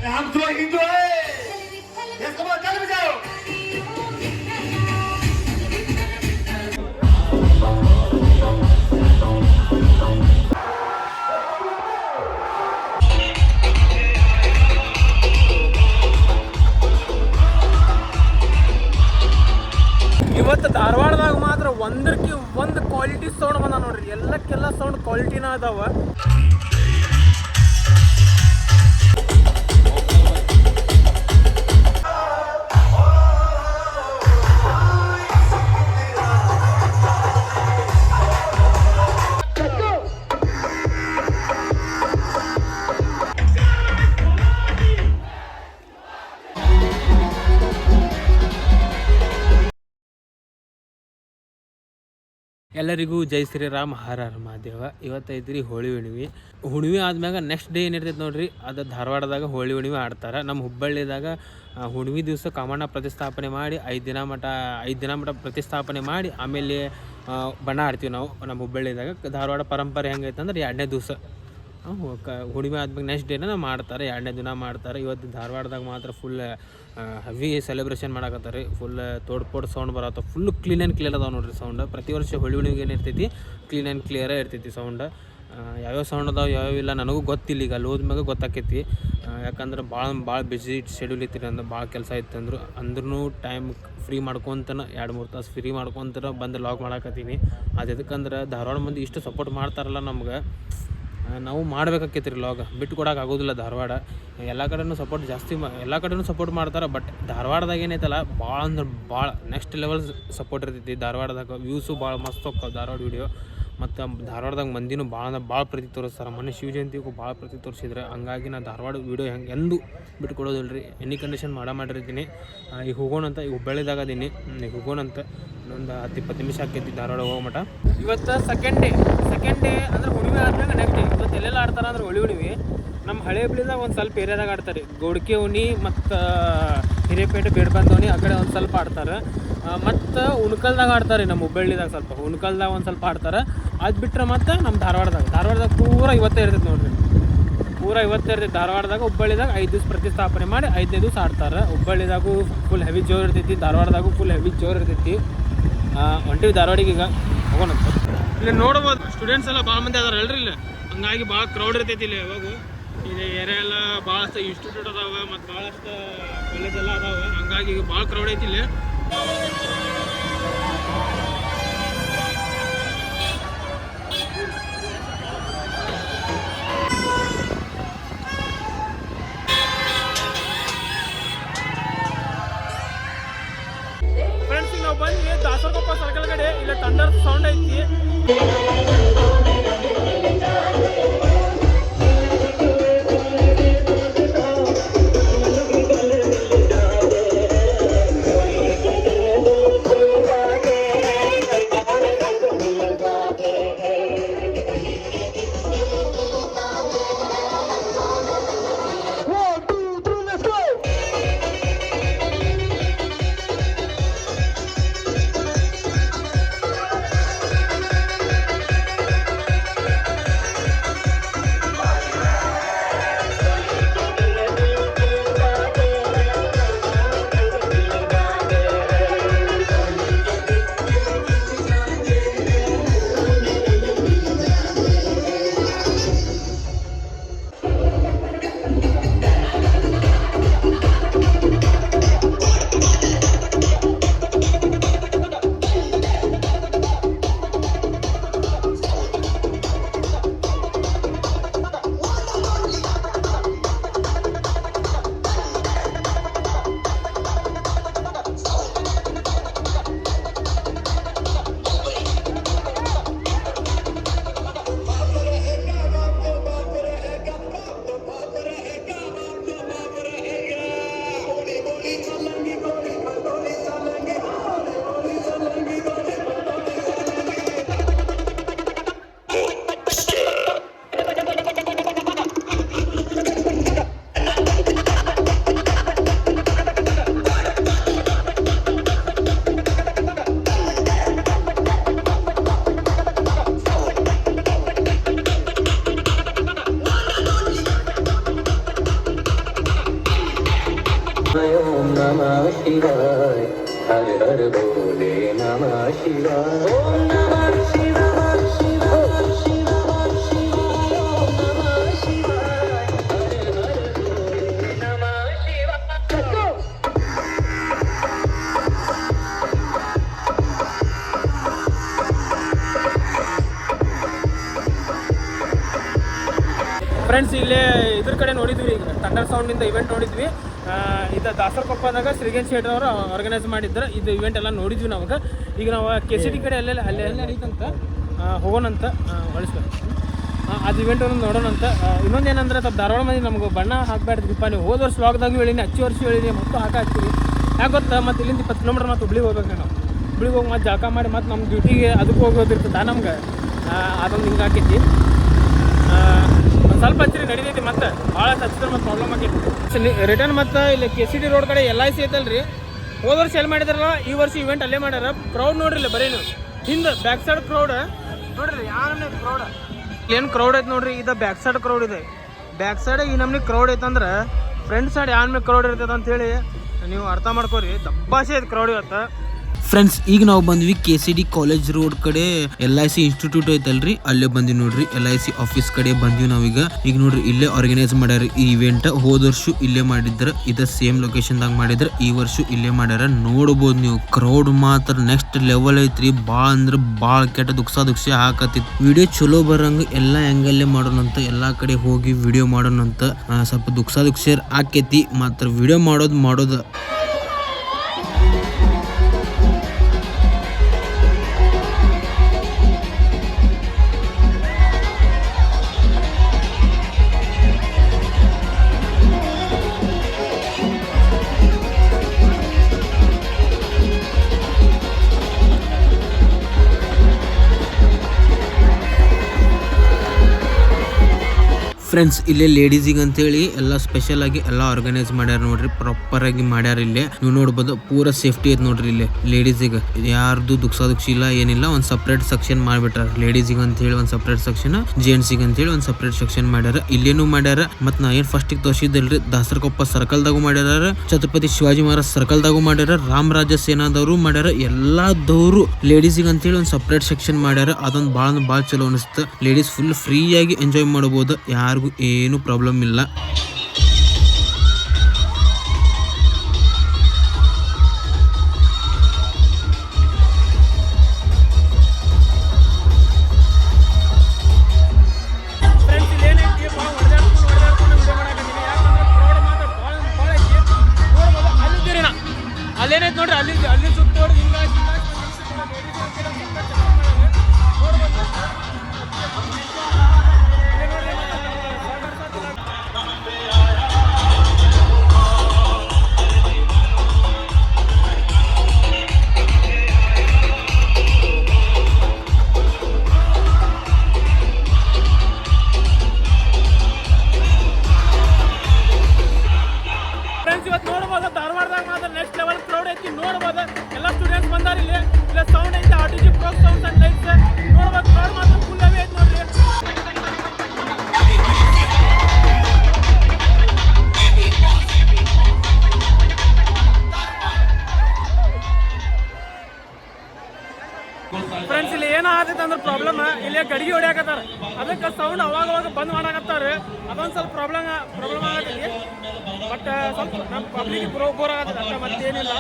हम तो हिंदू है इसको मत चल बजाओ ಇವತ್ತು ಧಾರವಾಡದಾಗ ಮಾತ್ರ ಒಂದಕ್ಕೆ ಒಂದು ಕ್ವಾಲಿಟಿ ಸೌಂಡ್ ಬಂದ ನೋಡ್ರಿ. ಎಲ್ಲಕ್ಕೆಲ್ಲ ಸೌಂಡ್ ಕ್ವಾಲಿಟಿನ ಅದಾವ. ಎಲ್ಲರಿಗೂ ಜೈ ಶ್ರೀರಾಮ್ ಹರ ಹರ ಮಹಾದೇವ. ಇವತ್ತೈತ್ರಿ ಹೋಳಿ ಹುಣ್ಣಿಮೆ. ಹುಣ್ಣಿಮೆ ಆದ್ಮ್ಯಾಗ ನೆಕ್ಸ್ಟ್ ಡೇ ಏನಿರ್ತೈತೆ ನೋಡ್ರಿ, ಅದು ಧಾರವಾಡದಾಗ ಹೋಳಿ ಹುಣ್ಣಿಮೆ ಆಡ್ತಾರೆ. ನಮ್ಮ ಹುಬ್ಬಳ್ಳಿದಾಗ ಹುಣ್ಣಿಮೆ ದಿವಸ ಕಾಮಣ್ಣ ಪ್ರತಿಷ್ಠಾಪನೆ ಮಾಡಿ 5 ದಿನ ಮಠ ಪ್ರತಿಷ್ಠಾಪನೆ ಮಾಡಿ ಆಮೇಲೆ ಬಣ್ಣ ಆಡ್ತೀವಿ ನಾವು ನಮ್ಮ ಹುಬ್ಬಳ್ಳಿದಾಗ. ಧಾರವಾಡ ಪರಂಪರೆ ಹೆಂಗೈತೆ ಅಂದ್ರೆ 2ನೇ ದಿವಸ ಹುಣ್ಣಿಮೆ ಆದ್ಮೇಲೆ ನೆಕ್ಸ್ಟ್ ಡೇನ ನಾವು ಮಾಡ್ತಾರೆ, 2ನೇ ದಿನ ಮಾಡ್ತಾರೆ. ಇವತ್ತು ಧಾರವಾಡದಾಗ ಮಾತ್ರ ಫುಲ್ ಹೆವಿ ಸೆಲೆಬ್ರೇಷನ್ ಮಾಡಕತ್ತಾರೆ. ಫುಲ್ ತೋಡ್ಪೋಡ್ ಸೌಂಡ್ ಬರತ್ತ. ಫುಲ್ ಕ್ಲೀನ್ ಆ್ಯಂಡ್ ಕ್ಲಿಯರ್ ಅದಾವೆ ನೋಡ್ರಿ ಸೌಂಡ್. ಪ್ರತಿ ವರ್ಷ ಹೋಳಿ ಹುಣ್ಣಿಮೆಗೆ ಏನಿರ್ತೈತಿ ಕ್ಲೀನ್ ಆ್ಯಂಡ್ ಕ್ಲಿಯರೇ ಇರ್ತೈತಿ ಸೌಂಡ್. ಯಾವ್ಯಾವ ಸೌಂಡ್ ಅದಾವೆ ಯಾವ್ಯಾವಿಲ್ಲ ನನಗೂ ಗೊತ್ತಿಲ್ಲ. ಈಗ ಅಲ್ಲಿ ಹೋದ್ಮ್ಯಾಗ ಗೊತ್ತಾಕೈತಿ. ಯಾಕಂದ್ರೆ ಭಾಳ ಬಿಸಿ ಶೆಡ್ಯೂಲ್ ಇತ್ತು ಅಂದ್ರೆ ಭಾಳ ಕೆಲಸ ಇತ್ತು ಅಂದ್ರೂ ಟೈಮ್ ಫ್ರೀ ಮಾಡ್ಕೊತನ 2-3 ತಾಸು ಫ್ರೀ ಮಾಡ್ಕೊತ ಬಂದು ಲಾಗ್ ಮಾಡಾಕತ್ತೀನಿ. ಅದು ಎದಕ್ಕಂದ್ರೆ ಧಾರವಾಡ ಮಂದಿ ಇಷ್ಟು ಸಪೋರ್ಟ್ ಮಾಡ್ತಾರಲ್ಲ ನಮ್ಗೆ, ನಾವು ಮಾಡ್ಬೇಕಾಕೈತಿ ರೀ ಲಾಗ್. ಬಿಟ್ಟು ಕೊಡೋಕೆ ಆಗೋದಿಲ್ಲ. ಧಾರವಾಡ ಎಲ್ಲ ಕಡೆನೂ ಸಪೋರ್ಟ್ ಜಾಸ್ತಿ ಎಲ್ಲ ಕಡೆನೂ ಸಪೋರ್ಟ್ ಮಾಡ್ತಾರೆ. ಬಟ್ ಧಾರವಾಡದಾಗ ಏನೈತಲ್ಲ ಭಾಳ ಅಂದ್ರೆ ಭಾಳ ನೆಕ್ಸ್ಟ್ ಲೆವೆಲ್ ಸಪೋರ್ಟ್ ಇರ್ತೈತಿ. ಧಾರವಾಡದಾಗ ವ್ಯೂಸು ಭಾಳ ಮಸ್ತ್ ಹೋಗ್ತಾವೆ ಧಾರವಾಡ ವೀಡಿಯೋ. ಮತ್ತು ಧಾರವಾಡದಾಗ ಮಂದಿನೂ ಭಾಳ ಪ್ರೀತಿ ತೋರಿಸ್ತಾರೆ. ಮೊನ್ನೆ ಶಿವ ಜಯಂತಿಗೂ ಭಾಳ ಪ್ರೀತಿ ತೋರಿಸಿದ್ರೆ. ಹಂಗಾಗಿ ನಾನು ಧಾರವಾಡ ವೀಡಿಯೋ ಎಂದು ಬಿಟ್ಟು ಕೊಡೋದಿಲ್ಲ ರೀ. ಎನಿ ಕಂಡೀಷನ್ ಮಾಡಿರ್ತೀನಿ. ಈಗ ಹೋಗೋಣಂತ, ಈಗ ಹುಬ್ಬಳ್ಳಿದಾಗ ಅದೀನಿ. ಈಗ ಹೋಗೋಣಂತ ಒಂದು 10-20 ನಿಮಿಷ ಆಕೈತಿ ಧಾರವಾಡ ಹೋಗೋ ಮಟ. ಇವತ್ತು ಸೆಕೆಂಡ್ ಡೇ ಅಂದ್ರೆ ಹುಣ್ಣಿಮೆ ಆದ್ಮೇಲೆ ನೆಕ್ಸ್ಟ್ ಡೇ. ಇವತ್ತು ಎಲ್ಲೆಲ್ಲ ಆಡ್ತಾರೆ ಅಂದ್ರೆ ಹೋಳಿ ಹುಣ್ಣಿಮೆ ನಮ್ಮ ಹಳೆ ಹುಬ್ಳಿದಾಗ ಒಂದು ಸ್ವಲ್ಪ ಏರಿಯಾದಾಗ ಆಡ್ತಾರೆ. ಗೌಡ್ಕೆ ಓಣಿ ಮತ್ತು ಹಿರೇಪೇಟೆ ಬೇಡ್ಬಂದ ಓಣಿ ಆ ಕಡೆ ಒಂದು ಸ್ವಲ್ಪ ಆಡ್ತಾರೆ. ಮತ್ತು ಉಣ್ಕಲ್ದಾಗ ಆಡ್ತಾರೆ. ನಮ್ಮ ಹುಬ್ಬಳ್ಳಿದಾಗ ಸ್ವಲ್ಪ ಉಣ್ಕಲ್ದಾಗ ಒಂದು ಸ್ವಲ್ಪ ಆಡ್ತಾರೆ. ಅದು ಬಿಟ್ಟರೆ ಮತ್ತು ನಮ್ಮ ಧಾರವಾಡದಾಗ ಪೂರ ಇವತ್ತೇ ಇರ್ತೈತೆ ನೋಡ್ರಿ. ಪೂರ ಇವತ್ತೇ ಇರ್ತೈತೆ ಧಾರವಾಡದಾಗ. ಹುಬ್ಬಳ್ಳಿದಾಗ 5 ದಿವಸ ಪ್ರತಿಷ್ಠಾಪನೆ ಮಾಡಿ 5ನೇ ದಿವಸ ಆಡ್ತಾರೆ. ಹುಬ್ಬಳ್ಳಿದಾಗೂ ಫುಲ್ ಹೆವಿ ಜೋರು ಇರ್ತೈತಿ, ಧಾರವಾಡದಾಗೂ ಫುಲ್ ಹೆವಿ ಜೋರು ಇರ್ತೈತಿ. ಹೊಂಟಿವಿ ಧಾರವಾಡಿಗೆ. ಈಗ ಹೋಗೋಣ. ಇಲ್ಲಿ ನೋಡ್ಬೋದು ಸ್ಟೂಡೆಂಟ್ಸ್ ಎಲ್ಲ ಭಾಳ ಮಂದಿ ಅದಾರ ಅಲ್ರಿ ಇಲ್ಲಿ. ಹಂಗಾಗಿ ಭಾಳ ಕ್ರೌಡ್ ಇರ್ತೈತಿ ಇಲ್ಲಿ. ಯಾವಾಗ ಇದು ಏರಿಯಾ ಎಲ್ಲ ಭಾಳಷ್ಟು ಇನ್ಸ್ಟಿಟ್ಯೂಟ್ ಅದಾವೆ ಮತ್ತು ಭಾಳಷ್ಟು ಕಾಲೇಜ್ ಎಲ್ಲ ಅದಾವೆ. ಹಂಗಾಗಿ ಈಗ ಭಾಳ ಕ್ರೌಡ್ ಐತಿ ಇಲ್ಲಿ. ಫ್ರೆಂಡ್ಸ್ ಈಗ ನಾವು ಬಂದ್ವಿ ದಾಸರಕೊಪ್ಪ ಸರ್ಕಲ್ ಕಡೆ. ಇಲ್ಲ ಥಂಡರ್ ಸೌಂಡ್ ಐತಿ. ಓಂ ನಮಃ ಶಿವಾಯ ಹರ ಹರ ಭೋಲೆ ನಮಃ ಶಿವಾಯ ಓಂ ನಮಃ ಶಿವಾಯ ಶಿವಾಯ ಶಿವಾಯ ಶಿವಾಯ ಓಂ ನಮಃ ಶಿವಾಯ ಹರ ಹರ ಭೋಲೆ ನಮಃ ಶಿವಾಯ. ಫ್ರೆಂಡ್ಸ್ ಇಲ್ಲೇ ಇದ್ರ ಕಡೆ ನೋಡಿದ್ವಿ, ಈಗ ಥಂಡರ್ ಸೌಂಡಿಂದ ಇವೆಂಟ್ ನೋಡಿದ್ವಿ. ಇದು ದಾಸರಕೊಪ್ಪದಾಗ ಶ್ರೀಗಂಜ್ ಶೆಟ್ಟಿ ಅವರು ಆರ್ಗನೈಸ್ ಮಾಡಿದ್ರೆ ಇದು ಇವೆಂಟ್ ಎಲ್ಲ ನೋಡಿದ್ವಿ. ನಮಗೆ ಈಗ ನಾವು KCD ಕಡೆ ಅಲ್ಲೆಲ್ಲ ಐತಂತ ಹೋಗೋಣಂತ ಹೊಳಿಸ್ಬೇಕು. ಅದು ಇವೆಂಟ್ ಒಂದು ನೋಡೋಣಂತ. ಇನ್ನೊಂದು ಏನಂದ್ರೆ ಸ್ವಲ್ಪ ಧಾರವಾಡ ಮಂದಿ ನಮ್ಗೆ ಬಣ್ಣ ಹಾಕಬೇಡ್ದಿಪ್ಪ, ನೀವು ಹೋದ ವರ್ಷ ವ್ಲಾಗ್ದಾಗ ಹೇಳಿನಿ, ಹಚ್ಚಿ ವರ್ಷ ಹೇಳಿನಿ, ಮತ್ತು ಹಾಕ್ತೀವಿ. ಯಾಕೆ ಗೊತ್ತಾ, ಮತ್ತು ಇಲ್ಲಿಂದ 20 ಕಿಲೋಮೀಟ್ರ್ ಮತ್ತು ಹುಬ್ಳಿಗೆ ಹೋಗ್ಬೇಕು. ನಾವು ಹುಬ್ಳಿಗೆ ಹೋಗಿ ಮತ್ತೆ ಜಾಕ ಮಾಡಿ ಮತ್ತು ನಮ್ಮ ಡ್ಯೂಟಿಗೆ ಅದಕ್ಕೆ ಹೋಗೋದಿರ್ತದೆ ನಮ್ಗೆ. ಅದೊಂದು ಹಿಂಗೆ ಹಾಕೈತಿ. ಸ್ವಲ್ಪ ಹಚ್ಚಿರಿ ನಡೀತೈತಿ, ಮತ್ತೆ ಭಾಳ ಹಚ್ಚಿದ್ರೆ ಮತ್ತೆ ಪ್ರಾಬ್ಲಮ್ ಆಗೈತಿ. ರಿಟರ್ನ್ ಮತ್ತು ಇಲ್ಲಿ KCD ರೋಡ್ ಕಡೆ LIC ಐತಲ್ರಿ, ಹೋದ ವರ್ಷ ಎಲ್ಲಿ ಮಾಡಿದಾರಲ್ಲ ಈ ವರ್ಷ ಇವೆಂಟ್ ಅಲ್ಲೇ ಮಾಡ್ಯಾರ. ಕ್ರೌಡ್ ನೋಡ್ರಿ ಬರೀ ನೀವು ಹಿಂದೆ ಬ್ಯಾಕ್ ಸೈಡ್ ಕ್ರೌಡ್ ನೋಡ್ರಿ, ಯಾರನ್ನ ಕ್ರೌಡ್ ಏನು ಕ್ರೌಡ್ ಐತೆ ನೋಡ್ರಿ. ಇದು ಬ್ಯಾಕ್ ಸೈಡ್ ಕ್ರೌಡ್ ಇದೆ. ಬ್ಯಾಕ್ ಸೈಡ್ ಈ ನಮ್ಗೆ ಕ್ರೌಡ್ ಐತಂದ್ರೆ ಫ್ರಂಟ್ ಸೈಡ್ ಯಾರ ಕ್ರೌಡ್ ಇರ್ತದೆ ಅಂತೇಳಿ ನೀವು ಅರ್ಥ ಮಾಡ್ಕೋರಿ. ದಬ್ಬಾಸೆ ಐತೆ ಕ್ರೌಡ್ ಇವತ್ತು. ಫ್ರೆಂಡ್ಸ್ ಈಗ ನಾವು ಬಂದ್ವಿ KCD ಕಾಲೇಜ್ ರೋಡ್ ಕಡೆ LIC ಇನ್ಸ್ಟಿಟ್ಯೂಟ್ ಐತಲ್ರಿ, ಅಲ್ಲೇ ಬಂದ್ವಿ ನೋಡ್ರಿ. LIC ಆಫೀಸ್ ಕಡೆ ಬಂದ್ವಿ ನಾವೀಗ. ಈಗ ನೋಡ್ರಿ ಇಲ್ಲೇ ಆರ್ಗನೈಸ್ ಮಾಡ್ಯಾರ ಈ ಇವೆಂಟ್. ಹೋದ ವರ್ಷ ಇಲ್ಲೇ ಮಾಡಿದ್ರ, ಇದ ಸೇಮ್ ಲೊಕೇಶನ್ದಾಗ ಮಾಡಿದ್ರ, ಈ ವರ್ಷ ಇಲ್ಲೇ ಮಾಡ್ಯಾರ. ನೋಡ್ಬೋದು ನೀವು, ಕ್ರೌಡ್ ಮಾತ್ರ ನೆಕ್ಸ್ಟ್ ಲೆವೆಲ್ ಐತ್ರಿ. ಭಾಳ ಅಂದ್ರೆ ಭಾಳ ಕೆಟ್ಟ ದುಕ್ಸ ಹಾಕತ್ತಿತ್ತು. ವಿಡಿಯೋ ಚಲೋ ಬರಂಗ ಎಲ್ಲಾ ಆ್ಯಂಗಲ್ಲೇ ಮಾಡೋಣಂತ, ಎಲ್ಲಾ ಕಡೆ ಹೋಗಿ ವಿಡಿಯೋ ಮಾಡೋಣಂತ. ಸ್ವಲ್ಪ ದುಕ್ಸ ಆಕೈತಿ, ಮಾತ್ರ ವಿಡಿಯೋ ಮಾಡೋದು ಫ್ರೆಂಡ್ಸ್. ಇಲ್ಲೇ ಲೇಡೀಸಿಗೆ ಅಂತೇಳಿ ಎಲ್ಲ ಸ್ಪೆಷಲ್ ಆಗಿ ಎಲ್ಲ ಆರ್ಗನೈಸ್ ಮಾಡ್ಯಾರ ನೋಡ್ರಿ, ಪ್ರಾಪರ್ ಆಗಿ ಮಾಡ್ಯಾರ. ಇಲ್ಲೇ ನೀವು ನೋಡ್ಬೋದು ಪೂರ ಸೇಫ್ಟಿ ಐತೆ ನೋಡ್ರಿ. ಇಲ್ಲೇ ಲೇಡೀಸಿಗೆ ಯಾರ್ದು ದುಕ್ಸ ಇಲ್ಲ ಏನಿಲ್ಲ. ಒಂದು ಸಪ್ರೇಟ್ ಸೆಕ್ಷನ್ ಮಾಡಿಬಿಟ್ಟಾರ ಲೇಡೀಸಿಗೆ ಅಂತ ಹೇಳಿ, ಒಂದು ಸಪ್ರೇಟ್ ಸೆಕ್ಷನ್, ಜೆಂಟ್ಸಿಗೆ ಅಂತ ಹೇಳಿ ಒಂದು ಸಪ್ರೇಟ್ ಸೆಕ್ಷನ್ ಮಾಡ್ಯಾರ. ಇಲ್ಲೇನು ಮಾಡ್ಯಾರ. ಮತ್ತು ನಾ ಏನು ಫಸ್ಟಿಗೆ ತೋರಿಸಿದ್ದಲ್ರಿ, ದಾಸರಕೊಪ್ಪ ಸರ್ಕಲ್ದಾಗೂ ಮಾಡ್ಯಾರ, ಛತ್ರಪತಿ ಶಿವಾಜಿ ಮಹಾರಾಜ್ ಸರ್ಕಲ್ದಾಗೂ ಮಾಡ್ಯಾರ, ರಾಮರಾಜ ಸೇನಾದವರು ಮಾಡ್ಯಾರ. ಎಲ್ಲದವರು ಲೇಡೀಸಿಗೆ ಅಂತೇಳಿ ಒಂದು ಸಪ್ರೇಟ್ ಸೆಕ್ಷನ್ ಮಾಡ್ಯಾರ. ಅದೊಂದು ಭಾಳ ಚಲೋ ಅನಿಸ್ತು. ಲೇಡೀಸ್ ಫುಲ್ ಫ್ರೀಯಾಗಿ ಎಂಜಾಯ್ ಮಾಡ್ಬೋದು, ಯಾರಿಗೂ ಏನು ಪ್ರಾಬ್ಲಮ್ ಇಲ್ಲ. ಅಲ್ಲೇನೈತೆ ನೋಡ್ರಿ, ಅಲ್ಲಿ ಸುತ್ತೋಡಿ ಧಾರವಾಡದಾಗ ಮಾತ್ರ ನೆಕ್ಸ್ಟ್ ಲೆವೆಲ್ ಕ್ರೌಡ್ ಐತಿ. ನೋಡ್ಬೋದು ಎಲ್ಲ ಸ್ಟೂಡೆಂಟ್ಸ್ ಬಂದಾರ. ಇಲ್ಲಿ ಸೌಂಡ್ ಐತಿ, RTG pro sounds and lights. ನೋಡ್ಬೋದು ಕ್ರೌಡ್ ಮಾತ್ರ ಫುಲ್ ಅವೇ ಐತಿ ನೋಡ್ರಿ. ಫ್ರೆಂಡ್ಸ್ ಇಲ್ಲಿ ಏನಾಗತ್ತೈತೆ ಅಂದ್ರೆ ಪ್ರಾಬ್ಲಮ್, ಇಲ್ಲಿ ಗಡಿಗೆ ಹೊಡಿಯಾಕತ್ತಾರ, ಅದಕ್ಕೆ ಸೌಂಡ್ ಅವಾಗ ಬಂದ್ ಮಾಡಾಕತ್ತಾರ. ಅದೊಂದು ಸ್ವಲ್ಪ ಪ್ರಾಬ್ಲಮ್ ಆಗತ್ತೈತಿ. ಬಟ್ ಸ್ವಲ್ಪ ನಮ್ಮ ಪಬ್ಲಿಕ್ ಬೋರ್ ಆಗತ್ತೆ ಅಷ್ಟೇ, ಮತ್ತೇನಿಲ್ಲ.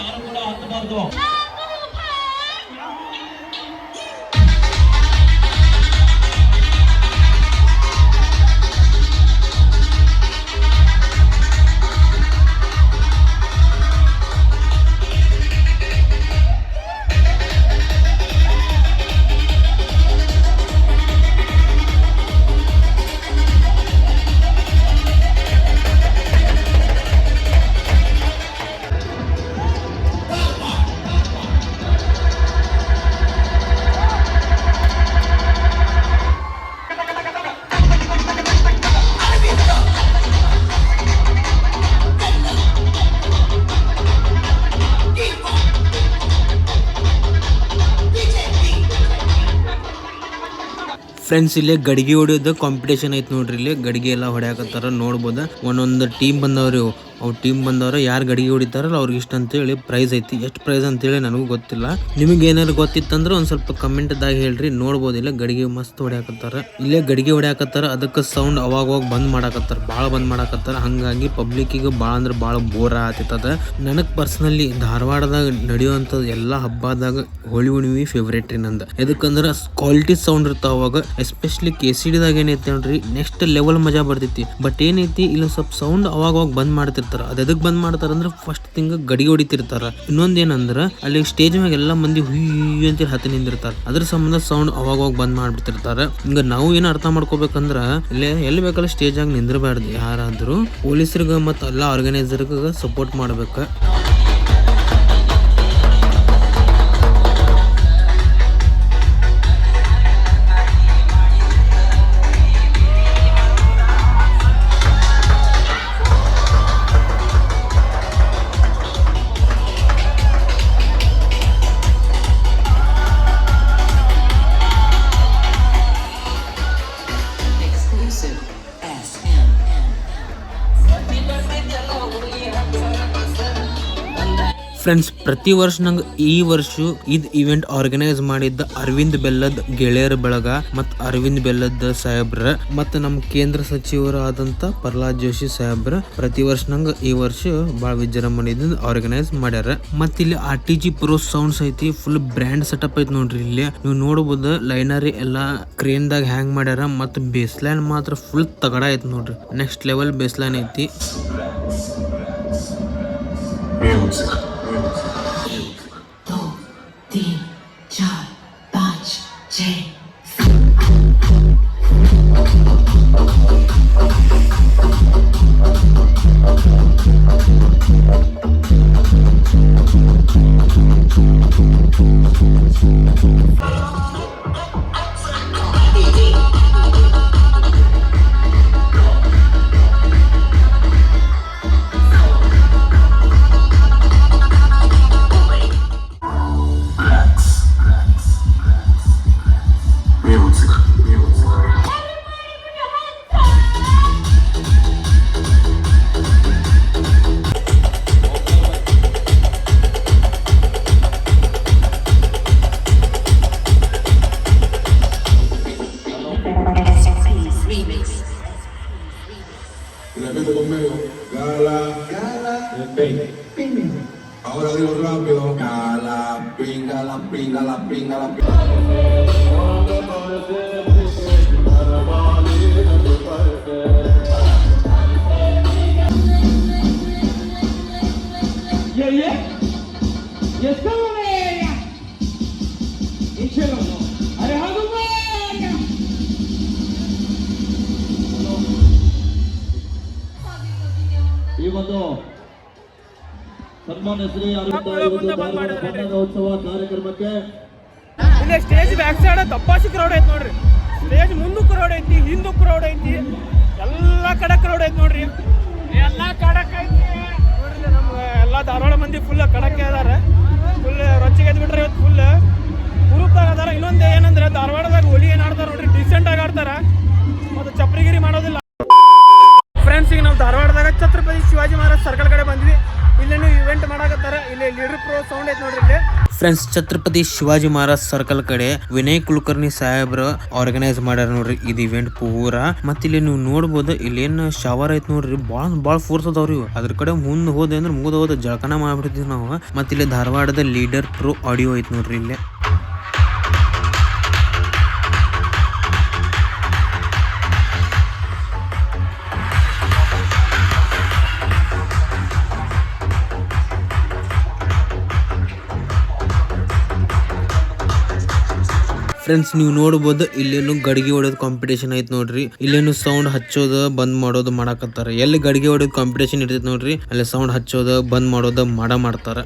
ಫ್ರೆಂಡ್ಸ್ ಇಲ್ಲೇ ಗಡಿಗೆ ಹೊಡಿಯೋದು ಕಾಂಪಿಟೇಷನ್ ಐತೆ ನೋಡ್ರಿ. ಇಲ್ಲಿ ಗಡಿಗೆ ಎಲ್ಲ ಹೊಡ್ಯಾಕತ್ತಾರ, ನೋಡ್ಬೋದು. ಒಂದೊಂದು ಟೀಮ್ ಬಂದವ್ರಿ, ಅವ್ರ ಟೀಮ್ ಬಂದವರು ಯಾರು ಗಡಿಗೆ ಹೊಡಿತಾರಲ್ಲ ಅವ್ರಿಗೆ ಇಷ್ಟ ಅಂತೇಳಿ ಪ್ರೈಸ್ ಐತಿ. ಎಷ್ಟು ಪ್ರೈಸ್ ಅಂತೇಳಿ ನನಗೂ ಗೊತ್ತಿಲ್ಲ. ನಿಮಗೆ ಏನಾದ್ರು ಗೊತ್ತಿತ್ತಂದ್ರೆ ಒಂದು ಸ್ವಲ್ಪ ಕಮೆಂಟ್ದಾಗ ಹೇಳ್ರಿ. ನೋಡ್ಬೋದಿಲ್ಲ ಗಡಿಗೆ ಮಸ್ತ್ ಹೊಡ್ಯಾಕತ್ತಾರ. ಇಲ್ಲೇ ಗಡಿಗೆ ಹೊಡ್ಯಾಕತ್ತಾರ. ಅದಕ್ಕೆ ಸೌಂಡ್ ಅವಾಗ ಬಂದ್ ಮಾಡಾಕತ್ತಾರ, ಭಾಳ ಬಂದ್ ಮಾಡಾಕತ್ತಾರ. ಹಂಗಾಗಿ ಪಬ್ಲಿಕ್ಕಿಗೆ ಭಾಳ ಅಂದ್ರೆ ಭಾಳ ಬೋರ್ ಆತಿತ್ತದ. ನನಗೆ ಪರ್ಸನಲಿ ಧಾರವಾಡದಾಗ ನಡೆಯುವಂಥದ್ದು ಎಲ್ಲ ಹಬ್ಬದಾಗ ಹೋಳಿ ಹುಣ್ಣಿಮೆ ಫೇವ್ರೇಟ್ ರೀ ನಂದು. ಯಾಕಂದ್ರೆ ಕ್ವಾಲಿಟಿ ಸೌಂಡ್ ಇರ್ತಾವ ಅವಾಗ. ಎಸ್ಪೆಷಲಿ KCDದಾಗ ಏನೈತಿ ನೋಡ್ರಿ, ನೆಕ್ಸ್ಟ್ ಲೆವೆಲ್ ಮಜಾ ಬರ್ತೈತಿ. ಬಟ್ ಏನೈತಿ ಇಲ್ಲಿ ಸ್ವಲ್ಪ ಸೌಂಡ್ ಅವಾಗ ಬಂದ್ ಮಾಡ್ತಿರ್ತಾರ. ಅದು ಎದಕ್ ಬಂದ್ ಮಾಡ್ತಾರ ಅಂದ್ರೆ ಫಸ್ಟ್ ತಿಂಗ ಗಡಿಗೆ ಹೊಡಿತಿರ್ತಾರ. ಇನ್ನೊಂದೇನಂದ್ರ ಅಲ್ಲಿ ಸ್ಟೇಜ್ ಮ್ಯಾಗ ಎಲ್ಲ ಮಂದಿ ಹುಯ್ ಅಂತ ಹತ್ತಿ ನಿಂದಿರ್ತಾರ. ಅದ್ರ ಸಂಬಂಧ ಸೌಂಡ್ ಅವಾಗ ಬಂದ್ ಮಾಡ್ಬಿಡ್ತಿರ್ತಾರ. ಹಿಂಗ ನಾವು ಏನು ಅರ್ಥ ಮಾಡ್ಕೋಬೇಕಂದ್ರ ಇಲ್ಲೇ ಎಲ್ಲಿ ಬೇಕಲ್ಲ ಸ್ಟೇಜ್ ಆಗ ನಿಂದಿರಬಾರ್ದು. ಯಾರಾದ್ರೂ ಪೊಲೀಸರಿಗೆ ಮತ್ತು ಎಲ್ಲ ಆರ್ಗನೈಸರ್ಗೆ ಸಪೋರ್ಟ್ ಮಾಡ್ಬೇಕ. ಫ್ರೆಂಡ್ಸ್, ಪ್ರತಿ ವರ್ಷ ನಂಗೆ ಈ ವರ್ಷ ಇದು ಇವೆಂಟ್ ಆರ್ಗನೈಸ್ ಮಾಡಿದ್ದ ಅರವಿಂದ್ ಬೆಲ್ಲದ್ ಗೆಳೆಯರ ಬಳಗ ಮತ್ತು ಅರವಿಂದ್ ಬೆಲ್ಲದ್ ಸಾಹೇಬ್ರ ಮತ್ತು ನಮ್ಮ ಕೇಂದ್ರ ಸಚಿವರಾದಂಥ ಪ್ರಹ್ಲಾದ್ ಜೋಶಿ ಸಾಹೇಬ್ರ ಪ್ರತಿ ವರ್ಷ ನಂಗೆ ಈ ವರ್ಷ ಭಾಳ ವಿಜೃಂಭಣೆಯಿಂದ ಆರ್ಗನೈಸ್ ಮಾಡ್ಯಾರ. ಮತ್ತು ಇಲ್ಲಿ RTG Pro ಸೌಂಡ್ಸ್ ಐತಿ. ಫುಲ್ ಬ್ರ್ಯಾಂಡ್ ಸೆಟಪ್ ಐತಿ ನೋಡ್ರಿ. ಇಲ್ಲಿ ನೀವು ನೋಡಬಹುದು ಲೈನರಿ ಎಲ್ಲ ಕ್ರೇನ್ದಾಗ ಹ್ಯಾಂಗ್ ಮಾಡ್ಯಾರ. ಮತ್ತು ಬೇಸ್ ಲೈನ್ ಮಾತ್ರ ಫುಲ್ ತಗಡ ಐತಿ ನೋಡ್ರಿ. ನೆಕ್ಸ್ಟ್ ಲೆವೆಲ್ ಬೇಸ್ ಲೈನ್ ಐತಿ. Ahora digo rápido, gala, pinga, la pinga, la pinga, la pinga. Yeah, yeah. Yes, sir. Inchelo. Alejandro. ಇವತ್ತು ಸನ್ಮಾನ್ಯ ಶ್ರೀ ಬಣ್ಣದ ಉತ್ಸವ ಕಾರ್ಯಕ್ರಮಕ್ಕೆ ಇಲ್ಲಿ ಸ್ಟೇಜ್ ಬ್ಯಾಕ್ ಸೈಡ್ ತಪ್ಪಾಸಿ ಕ್ರೌಡ್ ಐತಿ ನೋಡ್ರಿ. ಸ್ಟೇಜ್ ಮುಂದೂ ಕ್ರೌಡ್ ಐತಿ, ಹಿಂದೂ ಕ್ರೌಡ್ ಐತಿ, ಎಲ್ಲ ಕಡೆ ಕ್ರೌಡ್ ಐತಿ ನೋಡ್ರಿ. ಎಲ್ಲ ಕಡಕ್ ಐತಿ ನೋಡ್ರಿ. ನಮ್ಗೆ ಎಲ್ಲ ಧಾರವಾಡ ಮಂದಿ ಫುಲ್ ಕಡಕ್ಕೆ ಅದಾರ. ಫುಲ್ ರೊಚ್ಚಿಗೆ ಎದ್ಬಿಟ್ರೆ ಇವತ್ತು ಫುಲ್ ಹುರುಪ್ದಾಗ ಅದಾರ. ಇನ್ನೊಂದು ಏನಂದ್ರೆ ಧಾರವಾಡದಾಗ ಹೋಳಿ ಏನು ಆಡ್ತಾರ ನೋಡ್ರಿ, ಡೀಸೆಂಟ್ ಆಗಿ ಆಡ್ತಾರ ಮತ್ತು ಚಪ್ರಿಗಿರಿ ಮಾಡೋದಿಲ್ಲ. ಫ್ರೆಂಡ್ಸ್, ಈಗ ನಾವು ಧಾರವಾಡದಾಗ ಛತ್ರಪತಿ ಶಿವಾಜಿ ಮಹಾರಾಜ್ ಸರ್ಕಲ್ ಕಡೆ ಬಂದ್ವಿ. ಇಲ್ಲೇನು ಇವೆಂಟ್ ಮಾಡಾಕತ್ತಾರ. ಇಲ್ಲಿ ಲೀಡರ್ ಪ್ರೋ ಸೌಂಡ್ ಐತಿ ನೋಡ್ರಿ. ಇಲ್ಲಿ ಫ್ರೆಂಡ್ಸ್, ಛತ್ರಪತಿ ಶಿವಾಜಿ ಮಹಾರಾಜ್ ಸರ್ಕಲ್ ಕಡೆ ವಿನಯ್ ಕುಲಕರ್ಣಿ ಸಾಹೇಬ್ರ ಆರ್ಗನೈಸ್ ಮಾಡ್ಯಾರ ನೋಡ್ರಿ ಇದು ಇವೆಂಟ್ ಪೂರ. ಮತ್ತೆ ಇಲ್ಲಿ ನೀವು ನೋಡ್ಬೋದು ಇಲ್ಲೇನು ಶವರ್ ಐತಿ ನೋಡ್ರಿ. ಭಾಳ ಫೋರ್ಸ್ ಅದಾವ್ರಿ. ಅದ್ರ ಕಡೆ ಮುಂದೆ ಹೋದೆ ಅಂದ್ರೆ ಮುಗಿದ ಜಳಕನ ಮಾಡ್ಬಿಡ್ತೀವಿ ನಾವು. ಮತ್ತೆ ಇಲ್ಲಿ ಧಾರವಾಡದ ಲೀಡರ್ ಪ್ರೋ ಆಡಿಯೋ ಐತಿ ನೋಡ್ರಿ. ಇಲ್ಲಿ ಫ್ರೆಂಡ್ಸ್, ನೀವು ನೋಡ್ಬೋದು ಇಲ್ಲೇನು ಗಡಿಗೆ ಹೊಡೆಯೋದು ಕಾಂಪಿಟೇಷನ್ ಐತೆ ನೋಡ್ರಿ. ಇಲ್ಲೇನು ಸೌಂಡ್ ಹಚ್ಚೋದು ಬಂದ್ ಮಾಡೋದು ಮಾಡಾಕತ್ತಾರ. ಎಲ್ಲಿ ಗಡಿಗೆ ಹೊಡೆಯೋದು ಕಾಂಪಿಟೇಷನ್ ಇರ್ತೈತೆ ನೋಡ್ರಿ, ಅಲ್ಲಿ ಸೌಂಡ್ ಹಚ್ಚೋದು ಬಂದ್ ಮಾಡೋದು ಮಾಡ್ತಾರ.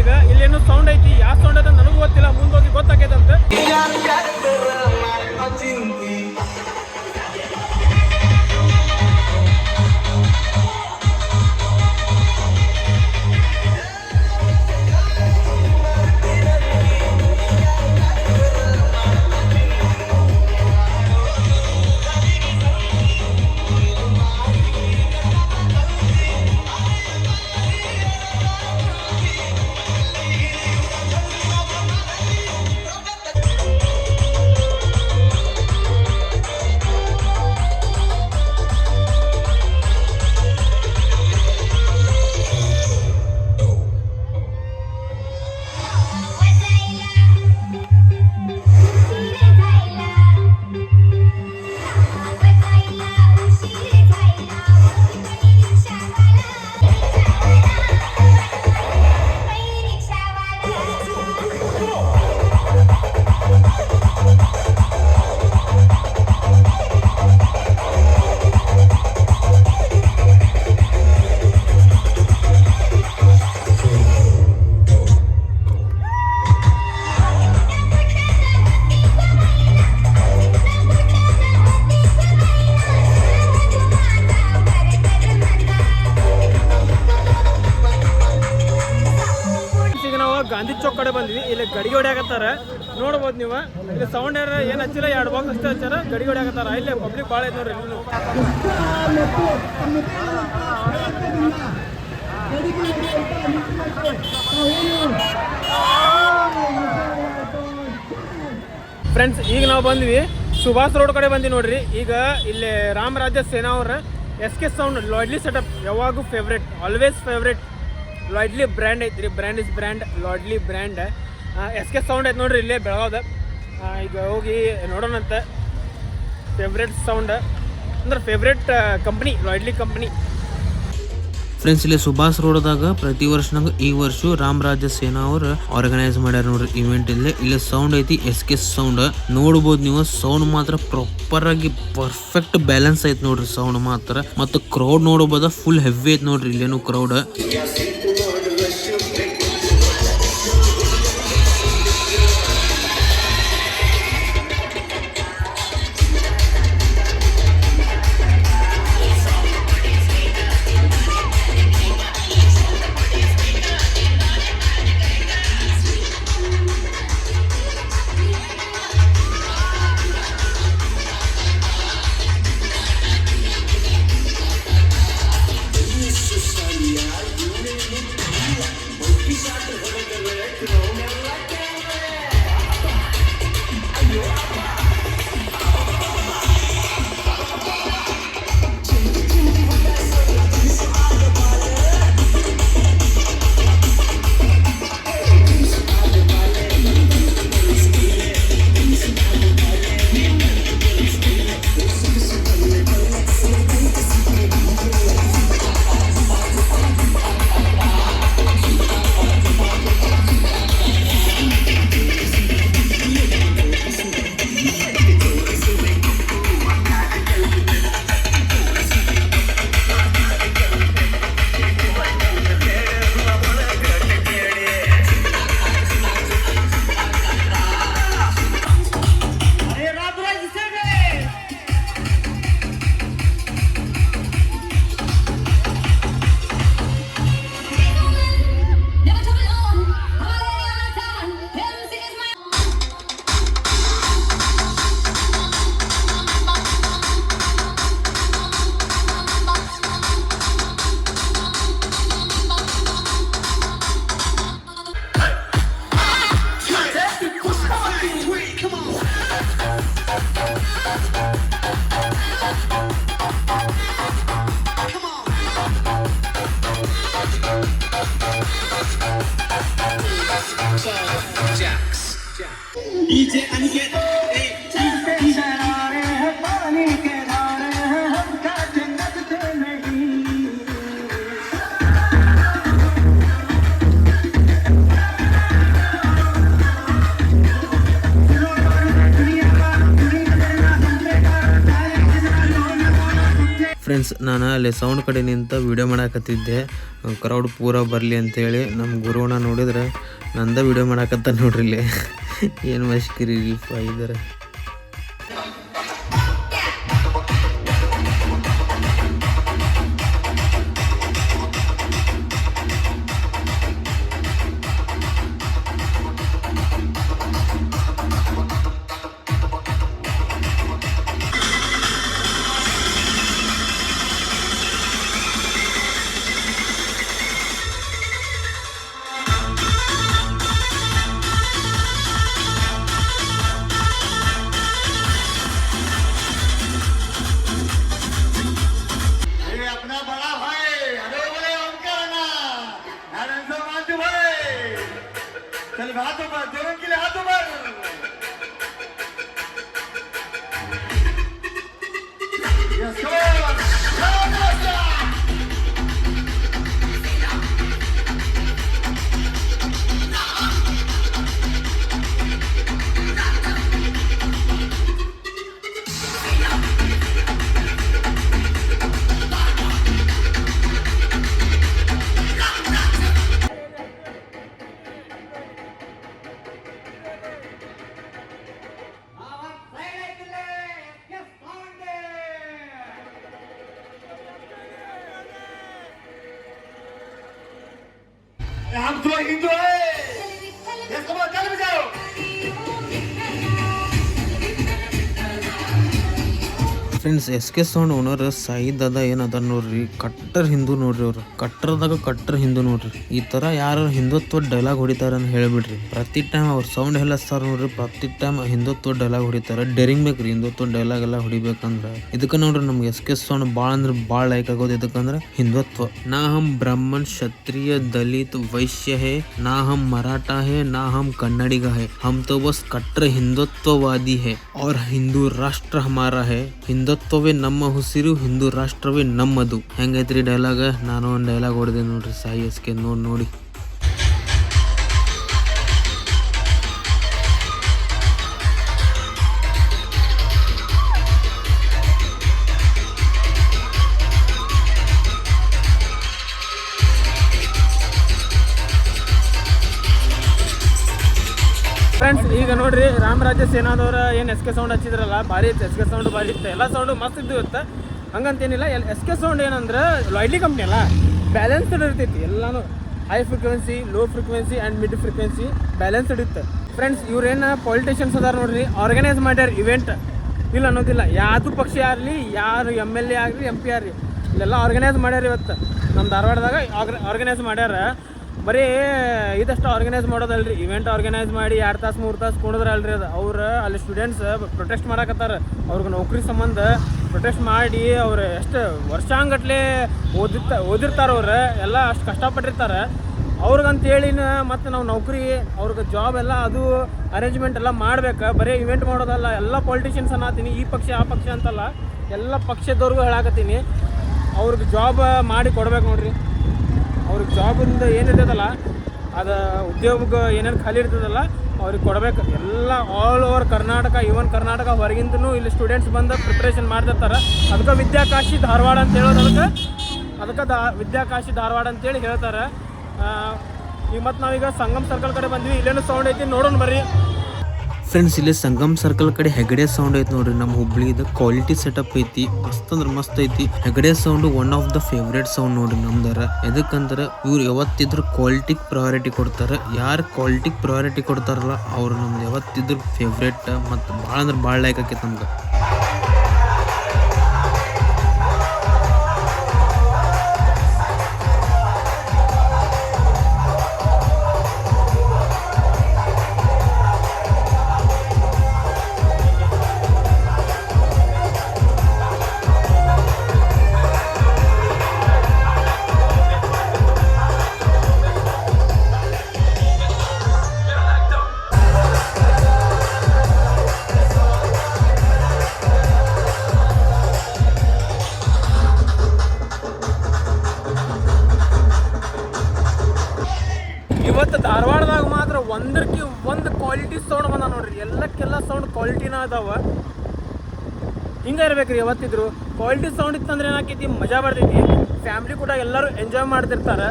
ಈಗ ಇಲ್ಲೇನು ಸೌಂಡ್ ಐತಿ, ಯಾವ ಸೌಂಡ್ ಅದ ನನಗೂ ಗೊತ್ತಿಲ್ಲ, ಮುಂದೋಗಿ ಗೊತ್ತಾಗೈತಂತೆ. ಗಾಂಧಿ ಚೌಕ್ ಕಡೆ ಬಂದ್ವಿ. ಇಲ್ಲಿ ಗಡಿಗೆ ಹೊಡ್ಯಾಕತ್ತಾರ, ನೋಡ್ಬೋದು ನೀವು. ಇಲ್ಲಿ ಸೌಂಡ್ ಏನು ಹಚ್ಚಿಲ್ಲ, 2 ಬಾಕ್ಸ್ ಅಷ್ಟೇ ಹಚ್ಚಾರ, ಗಡಿಗೆ ಹೊಡ್ಯಾಕತ್ತಾರ. ಇಲ್ಲಿ ಪಬ್ಲಿಕ್ ಭಾಳ ಐತೆ ನೋಡ್ರಿ. ಇನ್ನು ಫ್ರೆಂಡ್ಸ್, ಈಗ ನಾವು ಬಂದ್ವಿ ಸುಭಾಷ್ ರೋಡ್ ಕಡೆ ಬಂದ್ವಿ ನೋಡ್ರಿ. ಈಗ ಇಲ್ಲಿ ರಾಮರಾಜ್ಯ ಸೇನಾ ಅವ್ರ SK ಸೌಂಡ್ ಲಾಯ್ಡ್ಲಿ ಸೆಟಪ್ ಯಾವಾಗೂ ಫೇವ್ರೇಟ್, ಆಲ್ವೇಸ್ ಫೇವ್ರೇಟ್. ಲಾಯ್ಡ್ಲಿ ಬ್ರ್ಯಾಂಡ್ ಐತ್ರಿ, ಬ್ರ್ಯಾಂಡ್ ಇಸ್ ಬ್ರ್ಯಾಂಡ್, ಲಾಯ್ಡ್ಲಿ ಬ್ರ್ಯಾಂಡ್. SK ಸೌಂಡ್ ಐತೆ ನೋಡ್ರಿ ಇಲ್ಲೇ ಬೆಳಗಾವ್ದ. ಈಗ ಹೋಗಿ ನೋಡೋಣಂತ. ಫೇವ್ರೇಟ್ ಸೌಂಡ್ ಅಂದ್ರೆ ಫೇವ್ರೇಟ್ ಕಂಪ್ನಿ, ಲಾಯ್ಡ್ಲಿ ಕಂಪ್ನಿ. ಫ್ರೆಂಡ್ಸ್, ಇಲ್ಲಿ ಸುಭಾಷ್ ರೋಡ್ದಾಗ ಪ್ರತಿ ವರ್ಷನಾಗ ಈ ವರ್ಷ ರಾಮರಾಜ್ಯ ಸೇನಾ ಅವ್ರು ಆರ್ಗನೈಸ್ ಮಾಡ್ಯಾರ ನೋಡ್ರಿ ಇವೆಂಟ್. ಇಲ್ಲಿ ಸೌಂಡ್ ಐತಿ, SK ಸೌಂಡ್. ನೋಡ್ಬೋದು ನೀವು, ಸೌಂಡ್ ಮಾತ್ರ ಪ್ರಾಪರ್ ಆಗಿ ಪರ್ಫೆಕ್ಟ್ ಬ್ಯಾಲೆನ್ಸ್ ಐತಿ ನೋಡ್ರಿ ಸೌಂಡ್ ಮಾತ್ರ. ಮತ್ತು ಕ್ರೌಡ್ ನೋಡಬಹುದು, ಫುಲ್ ಹೆವಿ ಐತಿ ನೋಡ್ರಿ ಇಲ್ಲೇನು ಕ್ರೌಡ್. ಫ್ರೆಂಡ್ಸ್, ನಾನು ಅಲ್ಲಿ ಸೌಂಡ್ ಕಡೆ ನಿಂತ ವಿಡಿಯೋ ಮಾಡಾಕತ್ತಿದ್ದೆ, ಕ್ರೌಡ್ ಪೂರ ಬರಲಿ ಅಂತೇಳಿ. ನಮ್ಮ ಗುರುವಣ್ಣ ನೋಡಿದ್ರೆ ನಂದ ವಿಡಿಯೋ ಮಾಡಾಕತ್ತ ನೋಡ್ರಿ ಇಲ್ಲಿ. ಏನು ಮಸ್ಕಿರಿ ಇದ್ದಾರೆ. हम तो हिंदू है, इसको चल बजाओ. Friends, SK sound owner Sai Dada ಏನದ ನೋಡ್ರಿ, ಕಟ್ಟರ್ ಹಿಂದೂ ನೋಡ್ರಿ. ಅವ್ರು ಕಟ್ಟರ್ದಾಗ ಕಟ್ಟರ್ ಹಿಂದೂ ನೋಡ್ರಿ. ಈ ತರ ಯಾರು ಹಿಂದುತ್ವ ಡೈಲಾಗ್ ಹೊಡಿತಾರ ಅಂತ ಹೇಳ್ಬಿಡ್ರಿ. ಪ್ರತಿ ಟೈಮ್ ಅವ್ರ ಸೌಂಡ್ ಎಲ್ಲ ಹಚ್ತಾರ ನೋಡ್ರಿ. ಪ್ರತಿ ಟೈಮ್ ಹಿಂದುತ್ವ ಡೈಲಾಗ್ ಹೊಡಿತಾರ. ಡೇರಿಂಗ್ ಬೇಕ್ರಿ ಹಿಂದುತ್ವ ಡೈಲಾಗ್ ಎಲ್ಲ ಹೊಡಿಬೇಕಂದ್ರ. ಇದಕ್ಕ ನೋಡ್ರಿ ನಮ್ಗೆ SK ಸೌಂಡ್ ಭಾಳ ಅಂದ್ರೆ ಭಾಳ ಲೈಕ್ ಆಗೋದು. ಇದಕ್ಕಂದ್ರೆ ಹಿಂದುತ್ವ. ನಾ ಹಮ್ ಬ್ರಾಹ್ಮಣ್, ಕ್ಷತ್ರಿಯ, ದಲಿತ್, ವೈಶ್ಯ ಹೇ, ನಾ ಹಮ್ ಮರಾಠಾ ಹೇ, ನಾ ಹಮ್ ಕನ್ನಡಿಗ ಹೇ, ಹಮ್ ತೋ ಬಸ್ ಕಟ್ಟರ್ ಹಿಂದುತ್ವವಾದಿ ಹೇ और ಹಿಂದೂ ರಾಷ್ಟ್ರ ಹಮಾರಾ ಹೇ. ಹಿಂದುತ್ವವೇ ನಮ್ಮ ಉಸಿರು, ಹಿಂದೂ ರಾಷ್ಟ್ರವೇ ನಮ್ಮದು. ಹೆಂಗೈತ್ರಿ ಡೈಲಾಗ್? ನಾನು ಒಂದು ಡೈಲಾಗ್ ಹೊಡೆದೆ ನೋಡ್ರಿ ಸಾಯಿ SK. ನೋಡಿ ಫ್ರೆಂಡ್ಸ್, ಈಗ ನೋಡ್ರಿ ರಾಮರಾಜ್ಯ ಸೇನಾದವ್ರ ಏನು SK ಸೌಂಡ್ ಹಚ್ಚಿದ್ರಲ್ಲ, ಭಾರಿ ಇತ್ತು. SK ಸೌಂಡ್ ಭಾರಿ ಇತ್ತು. ಎಲ್ಲ ಸೌಂಡು ಮಸ್ತ್ ಇದ್ದು ಇತ್ತು, ಹಂಗಂತೇನಿಲ್ಲ. SK ಸೌಂಡ್ ಏನಂದ್ರೆ ಲೈಟ್ಲಿ ಕಂಪ್ನಿ ಅಲ್ಲ, ಬ್ಯಾಲೆನ್ಸ್ಡ್ ಇರ್ತೈತಿ. ಎಲ್ಲಾನು high frequency, low frequency and mid frequency balanced ಇತ್ತು. ಫ್ರೆಂಡ್ಸ್, ಇವ್ರೇನು ಪೊಲಿಟಿಷಿಯನ್ಸ್ ಅದಾರ ನೋಡ್ರಿ, ಆರ್ಗನೈಸ್ ಮಾಡ್ಯಾರ ಇವೆಂಟ್. ಇಲ್ಲ ಅನ್ನೋದಿಲ್ಲ, ಯಾವುದು ಪಕ್ಷ ಆಗಲಿ, ಯಾರು MLA ಆಗಲಿ, MP ಆಗಲಿ, ಇಲ್ಲೆಲ್ಲ ಆರ್ಗನೈಸ್ ಮಾಡ್ಯಾರ. ಇವತ್ತು ನಮ್ಮ ಧಾರವಾಡದಾಗ ಆರ್ಗನೈಸ್ ಮಾಡ್ಯಾರ. ಬರೀ ಇದಷ್ಟು ಆರ್ಗನೈಸ್ ಮಾಡೋದಲ್ರಿ, ಇವೆಂಟ್ ಆರ್ಗನೈಸ್ ಮಾಡಿ 2 ತಾಸು 3 ತಾಸು ಕುಣಿದ್ರಲ್ರಿ. ಅದು ಅವ್ರು ಅಲ್ಲಿ ಸ್ಟೂಡೆಂಟ್ಸ್ ಪ್ರೊಟೆಸ್ಟ್ ಮಾಡಕತ್ತಾರ. ಅವ್ರಿಗೆ ನೌಕರಿ ಸಂಬಂಧ ಪ್ರೊಟೆಸ್ಟ್ ಮಾಡಿ ಅವ್ರು ಎಷ್ಟು ವರ್ಷಾಂಗಟ್ಲೆ ಓದಿರ್ತಾರೆ. ಅವ್ರು ಎಲ್ಲ ಅಷ್ಟು ಕಷ್ಟಪಟ್ಟಿರ್ತಾರೆ. ಅವ್ರಿಗಂತೇಳಿ ಮತ್ತು ನಾವು ನೌಕರಿ, ಅವ್ರಿಗೆ ಜಾಬ್ ಎಲ್ಲ ಅದು ಅರೇಂಜ್ಮೆಂಟ್ ಎಲ್ಲ ಮಾಡ್ಬೇಕು. ಬರೀ ಇವೆಂಟ್ ಮಾಡೋದಲ್ಲ. ಎಲ್ಲ ಪೊಲಿಟಿಷಿಯನ್ಸ್ ಅನ್ನತ್ತೀನಿ, ಈ ಪಕ್ಷ ಆ ಪಕ್ಷ ಅಂತಲ್ಲ, ಎಲ್ಲ ಪಕ್ಷದವ್ರಿಗೂ ಹೇಳಾಕತ್ತೀನಿ, ಅವ್ರಿಗೆ ಜಾಬ್ ಮಾಡಿ ಕೊಡ್ಬೇಕು ನೋಡ್ರಿ. ಅವ್ರಿಗೆ ಜಾಬಿಂದ ಏನಿರ್ತದಲ್ಲ, ಅದು ಉದ್ಯೋಗ ಏನೇನು ಖಾಲಿ ಇರ್ತದಲ್ಲ, ಅವ್ರಿಗೆ ಕೊಡಬೇಕು. ಎಲ್ಲ all over Karnataka, even Karnataka ಹೊರಗಿಂದನೂ ಇಲ್ಲಿ ಸ್ಟೂಡೆಂಟ್ಸ್ ಬಂದು ಪ್ರಿಪ್ರೇಷನ್ ಮಾಡ್ತಿರ್ತಾರೆ. ಅದಕ್ಕೆ ವಿದ್ಯಾಕಾಶಿ ಧಾರವಾಡ ಅಂತ ಹೇಳೋದು. ಅದಕ್ಕೆ ವಿದ್ಯಾಕಾಶಿ ಧಾರವಾಡ ಅಂತೇಳಿ ಹೇಳ್ತಾರೆ. ಈಗ ಮತ್ತು ನಾವೀಗ ಸಂಗಮ್ ಸರ್ಕಲ್ ಕಡೆ ಬಂದ್ವಿ. ಇಲ್ಲೇನು ಸೌಂಡ್ ಐತಿ, ನೋಡೋಣ ಬರ್ರಿ. ಫ್ರೆಂಡ್ಸ್, ಇಲ್ಲಿ ಸಂಗಮ್ ಸರ್ಕಲ್ ಕಡೆ ಹೆಗಡೆ ಸೌಂಡ್ ಐತಿ ನೋಡ್ರಿ. ನಮ್ಮ ಹುಬ್ಳಿದ ಕ್ವಾಲಿಟಿ ಸೆಟಪ್ ಐತಿ, ಮಸ್ತ್ ಅಂದ್ರೆ ಮಸ್ತ್ ಐತಿ. Hegde sound one of the favourite sound ನೋಡ್ರಿ ನಮ್ದಾರ. ಎದಕ್ಕಂದ್ರೆ ಇವ್ರು ಯಾವತ್ತಿದ್ರು ಕ್ವಾಲಿಟಿಗೆ ಪ್ರಯಾರಿಟಿ ಕೊಡ್ತಾರೆ. ಯಾರು ಕ್ವಾಲಿಟಿಗೆ ಪ್ರಯಾರಿಟಿ ಕೊಡ್ತಾರಲ್ಲ ಅವ್ರು ನಮ್ದು ಯಾವತ್ತಿದ್ರು ಫೇವ್ರೇಟ್ ಮತ್ತು ಭಾಳ ಅಂದ್ರೆ ಭಾಳ ಲೈಕ್ ಆಕೈತೆ ನಮ್ಗೆ. ಇವತ್ತು ಧಾರವಾಡದಾಗ ಮಾತ್ರ ಒಂದಕ್ಕೆ ಒಂದು ಕ್ವಾಲಿಟಿ ಸೌಂಡ್ ಬಂದ ನೋಡ್ರಿ. ಎಲ್ಲಕ್ಕೆಲ್ಲ ಸೌಂಡ್ ಕ್ವಾಲಿಟಿನ ಅದಾವ. ಹಿಂಗೆ ಇರ್ಬೇಕ್ರಿ ಯಾವತ್ತಿದ್ರು. ಕ್ವಾಲಿಟಿ ಸೌಂಡ್ ಇತ್ತಂದ್ರೆ ಏನಾಕೈತಿ, ಮಜಾ ಬರ್ತೈತಿ. ಫ್ಯಾಮ್ಲಿ ಕೂಡ ಎಲ್ಲರೂ ಎಂಜಾಯ್ ಮಾಡ್ತಿರ್ತಾರೆ.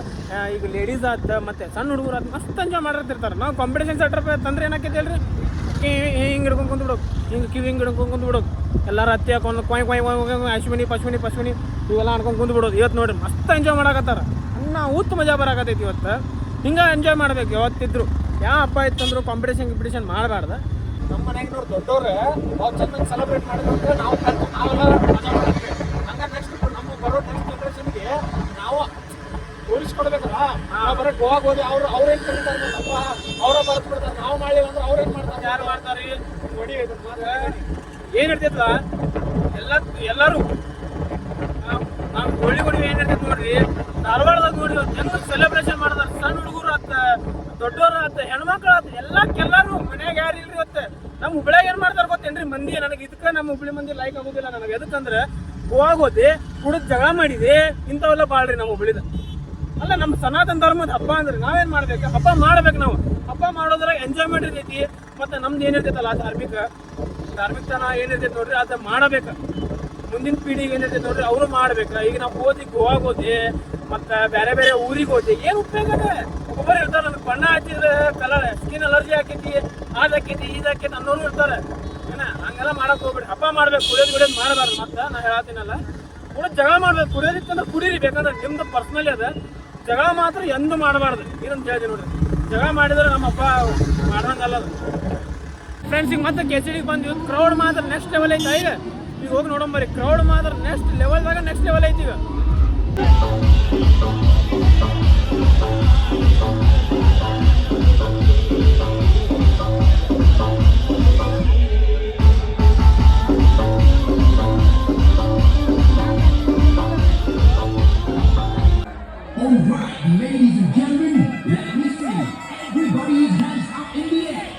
ಈಗ ಲೇಡೀಸ್ ಆತ ಮತ್ತು ಸಣ್ಣ ಹುಡುಗರು ಆತ ಮಸ್ತ್ ಎಂಜಾಯ್ ಮಾಡಿರ್ತಿರ್ತಾರೆ. ನಾವು ಕಾಂಪಿಟೇಷನ್ ಸೆಟ್ರಪ್ ತಂದ್ರೆ ಏನಾಕೈತಿ ಹೇಳ್ರಿ, ಹಿಂಗೆ ಹಿಡ್ಕೊಂಡು ಕುಂತ್ಬಿಡೋದು, ಹಿಂಗೆ ಕಿವಿ ಹಿಂಗೆ ಹಿಡ್ಕೊಂಡು ಕುಂತ್ಬಿಡೋದು, ಎಲ್ಲರೂ ಹತ್ತಿ ಹಾಕೊಂಡು ಕೊಯ್ ಕೊಯ್ ಅಶ್ವಿನಿ ಪಶ್ವಿನಿ ಇವೆಲ್ಲ ಅನ್ಕೊಂಡು ಕುಂತ್ಬಿಡೋದು. ಇವತ್ತು ನೋಡಿರಿ ಮಸ್ತ್ ಎಂಜಾಯ್ ಮಾಡಕತ್ತಾರ. ಉತ್ತು ಮಜಾ ಬರಾಕತ್ತೈತಿ ಇವತ್ತು. ಹಿಂಗೆ ಎಂಜಾಯ್ ಮಾಡ್ಬೇಕು ಯಾವತ್ತಿದ್ರು. ಯಾವ ಹಬ್ಬ ಇತ್ತಂದ್ರು ಕಾಂಪಿಟೇಷನ್ ಮಾಡಬಾರ್ದು. ನಮ್ಮ ಮನೆಗೆ ನೋಡಿ ದೊಡ್ಡವ್ರೆ ಅವ್ರು ಚೆನ್ನಾಗಿ ಸೆಲೆಬ್ರೇಟ್ ಮಾಡಿದ್ರೆ ನಾವು ನಾವೆಲ್ಲ ಮಜಾ ಮಾಡ್ತೀವಿ. ಹಂಗೆ ನೆಕ್ಸ್ಟ್ ನಮ್ಮ ಬರೋ ನೆಕ್ಸ್ಟ್ ಜನ್ರೇಷನ್ಗೆ ನಾವು ತೋರಿಸ್ಕೊಡ್ಬೇಕಲ್ಲ. ನಾವು ಬರೋ ಗೋವಾಗ ಹೋಗಿ ಅವ್ರೇನು ಕರೀತಾರೆ ಹಬ್ಬ, ಅವರ ಬರ್ತು ಬಿಡ್ತಾರೆ. ನಾವು ಮಾಡಿಲ್ಲ ಅಂದ್ರೆ ಅವ್ರೇನು ಮಾಡ್ತಾರೆ, ಯಾರು ಮಾಡ್ತಾರೆ ನೋಡಿ. ಏನು ಇರ್ತೈತಲ್ಲ ಎಲ್ಲರೂ ನಾವು ಹೋಳಿ ಏನು ಇರ್ತೈತೆ ನೋಡ್ರಿ, ಧಾರವಾಡದಾಗ ನೋಡಿ ಹೆಂಗೆ ಸೆಲೆಬ್ರೇಷನ್ ಮಾಡಿದಾರೆ. ಸಣ್ಣ ಹುಡುಗರು ಆತ, ದೊಡ್ಡವರು ಆತ, ಹೆಣ್ಮಕ್ಳು ಆತ, ಎಲ್ಲರೂ ಮನ್ಯಾಗ ಯಾರು ಇಲ್ರಿ. ಇವತ್ತು ನಮ್ಮ ಹುಬ್ಳ್ಯಾಗ ಏನು ಮಾಡ್ತಾರೆ ಗೊತ್ತೇನ್ರಿ ಮಂದಿ, ನನಗೆ ಇದಕ್ಕೆ ನಮ್ಮ ಹುಬ್ಳಿ ಮಂದಿ ಲೈಕ್ ಆಗೋದಿಲ್ಲ ನನಗೆ. ಎದಕ್ಕಂದ್ರೆ ಗೋವಾಗ ಹೋದಿ ಕುಡಿದು ಜಗಳ ಮಾಡಿದೆ ಇಂಥವೆಲ್ಲ ಬಾಳ್ರಿ ನಮ್ಮ ಹುಬ್ಳಿದ. ಅಲ್ಲ ನಮ್ಮ ಸನಾತನ ಧರ್ಮದ ಹಬ್ಬ ಅಂದ್ರೆ ನಾವೇನು ಮಾಡ್ಬೇಕು, ಹಬ್ಬ ಮಾಡ್ಬೇಕು. ನಾವು ಹಬ್ಬ ಮಾಡೋದ್ರಾಗ ಎಂಜಾಯ್ಮೆಂಟ್ ಇರ್ತೈತಿ. ಮತ್ತು ನಮ್ದು ಏನಿರ್ತೈತಲ್ಲ ಧಾರ್ಮಿಕತನ ಏನಿರ್ತೈತೆ ನೋಡ್ರಿ, ಅದು ಮಾಡಬೇಕು. ಮುಂದಿನ ಪೀಳಿಗೆ ಏನಿರ್ತೈತೆ ನೋಡ್ರಿ ಅವರು ಮಾಡ್ಬೇಕು. ಈಗ ನಾವು ಹೋದಿ ಗೋವಾಗ ಹೋದಿ ಮತ್ತು ಬೇರೆ ಊರಿಗೆ ಹೋದಿ ಏನು ಉಪಯೋಗ ಅದ? ಒಬ್ಬೊಬ್ಬರು ಇರ್ತಾರೆ, ನನಗೆ ಬಣ್ಣ ಹಚ್ಚಿದ್ರೆ ಕಲರ್ ಸ್ಕಿನ್ ಅಲರ್ಜಿ ಆಕೈತಿ, ಅದಾಕೈತಿ ಇದಾಕೈತಿ ಅನ್ನೋರು ಇರ್ತಾರೆ. ಹಂಗೆಲ್ಲ ಮಾಡಕ್ಕೆ ಹೋಗ್ಬೇಡಿ. ಹಬ್ಬ ಮಾಡ್ಬೇಕು, ಕುಡಿಯೋದು ಮಾಡಬಾರ್ದು. ಮತ್ತು ನಾ ಹೇಳತ್ತೀನಲ್ಲ, ಕೂಡ ಜಗಳ ಮಾಡ್ಬೇಕು. ಕುಡಿಯೋದಿತ್ತಂದ್ರೆ ಕುಡೀರಿ, ಬೇಕಂದ್ರೆ ನಿಮ್ದು ಪರ್ಸ್ನಲಿ ಅದ. ಜಗಳ ಮಾತ್ರ ಎಂದು ಮಾಡಬಾರ್ದು. ಇದನ್ನು ಹೇಳ್ತೀನಿ ನೋಡ್ರಿ, ಜಗಳ ಮಾಡಿದ್ರೆ ನಮ್ಮ ಹಬ್ಬ ಮಾಡ್ದಂಗಲ್ಲ ಅದು. ಫ್ರೆಂಡ್ಸ್ ಈಗ ಮತ್ತೆ ಕೆಚಡಿಗೆ ಬಂದಿವಿ. ಕ್ರೌಡ್ ಮಾತ್ರ ನೆಕ್ಸ್ಟ್ ಲೆವೆಲ್ ಐತಿ. ಈಗ ಹೋಗಿ ನೋಡಂಬರಿ, ಕ್ರೌಡ್ ಮಾತ್ರ ನೆಕ್ಸ್ಟ್ ಲೆವೆಲ್ ಐತಿ. ಈಗ Ladies and gentlemen, let me see everybody's hands up in the air.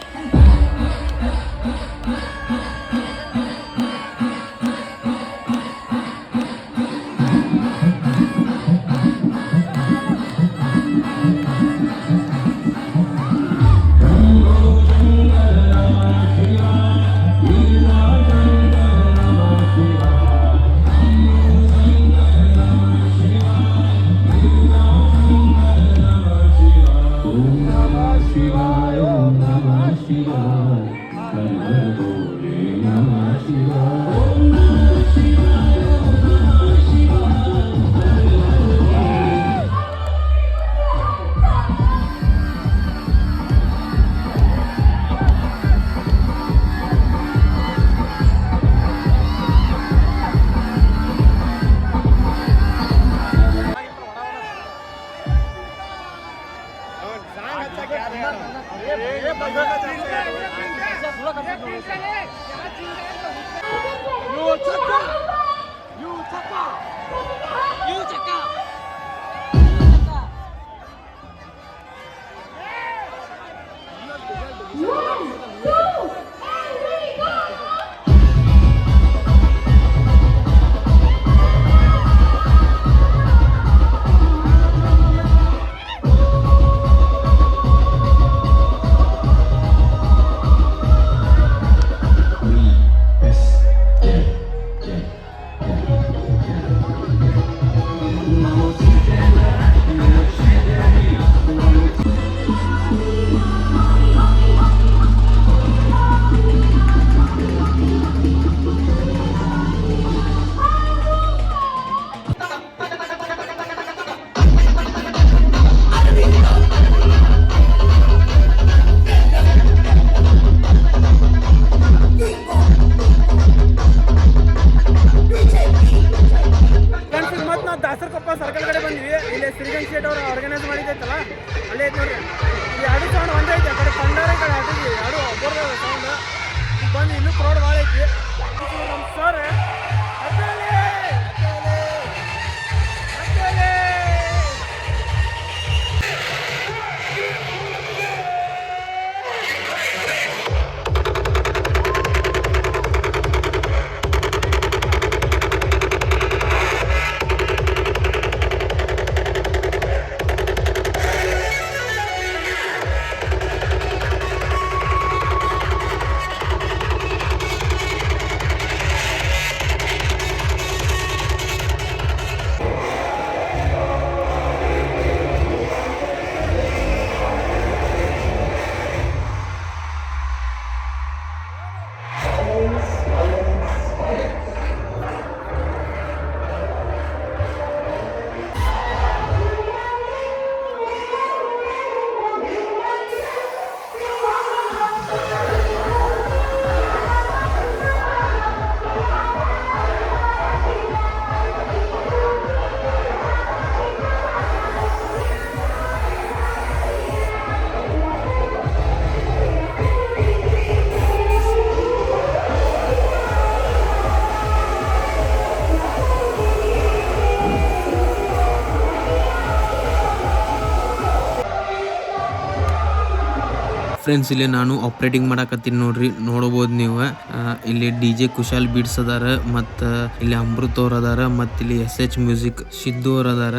Friends ಇಲ್ಲಿ ನಾನು ಆಪ್ರೇಟಿಂಗ್ ಮಾಡಕತ್ತೀನಿ ನೋಡ್ರಿ, ನೋಡಬಹುದು ನೀವು. ಇಲ್ಲಿ DJ ಕುಶಾಲ್ ಬೀಟ್ಸ್ ಅದಾರ, ಮತ್ತ ಇಲ್ಲಿ ಅಮೃತ್ ಅವ್ರ ಅದಾರ, ಮತ್ತ ಇಲ್ಲಿ SH ಮ್ಯೂಸಿಕ್ ಸಿದ್ದು ಅವ್ರ ಅದಾರ.